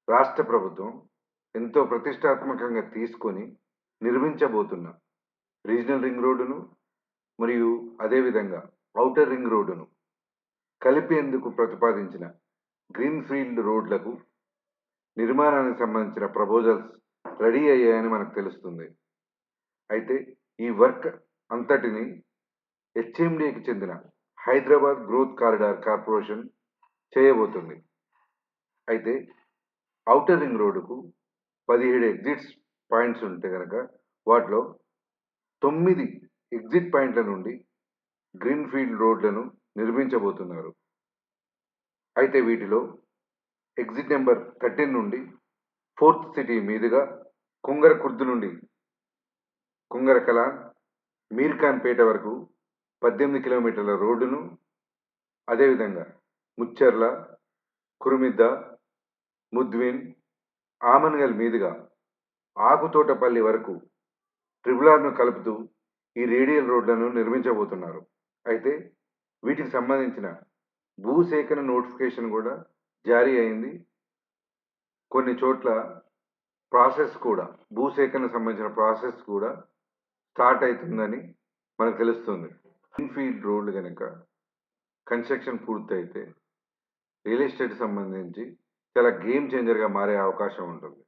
రాష్ట్ర ప్రభుత్వం ఎంతో ప్రతిష్టాత్మకంగా తీసుకొని నిర్మించబోతున్న రీజనల్ రింగ్ రోడ్డును మరియు అదేవిధంగా ఔటర్ రింగ్ రోడ్డును కలిపేందుకు ప్రతిపాదించిన గ్రీన్‌ఫీల్డ్ రోడ్లకు నిర్మాణానికి సంబంధించిన ప్రపోజల్స్ రెడీ అయ్యాయని మనకు తెలుస్తుంది. అయితే ఈ వర్క్ అంతటిని హెచ్ఎండిఏకి చెందిన హైదరాబాద్ గ్రోత్ కారిడార్ కార్పొరేషన్ చేయబోతుంది. అయితే ఔటర్ రింగ్ రోడ్డుకు 17 ఎగ్జిట్స్ పాయింట్స్ ఉంటే గనక వాటిలో 9 ఎగ్జిట్ పాయింట్ల నుండి గ్రీన్‌ఫీల్డ్ రోడ్లను నిర్మించబోతున్నారు. అయితే వీటిలో ఎగ్జిట్ నెంబర్ 13 నుండి 4థ్ సిటీ మీదుగా కుంగరకుర్దు నుండి కుంగరకలాన్, మీర్ఖాన్‌పేట వరకు 18 కిలోమీటర్ల రోడ్డును, అదేవిధంగా ముచ్చెర్ల, కురుమిద్ద, ముద్విన్, ఆమన్గల్ మీదుగా ఆకుతోటపల్లి వరకు ట్రిపుల్ ఆర్‌ను కలుపుతూ ఈ రేడియల్ రోడ్లను నిర్మించబోతున్నారు. అయితే వీటికి సంబంధించిన భూసేకరణ నోటిఫికేషన్ కూడా జారీ అయింది. కొన్ని చోట్ల భూసేకరణకు సంబంధించిన ప్రాసెస్ కూడా స్టార్ట్ అవుతుందని మనకు తెలుస్తుంది. గ్రీన్‌ఫీల్డ్ రోడ్లు గనక కన్‌స్ట్రక్షన్ పూర్తయితే రియల్ ఎస్టేట్‌కి సంబంధించి చాలా గేమ్ చేంజర్‌గా మారే అవకాశం ఉంటుంది.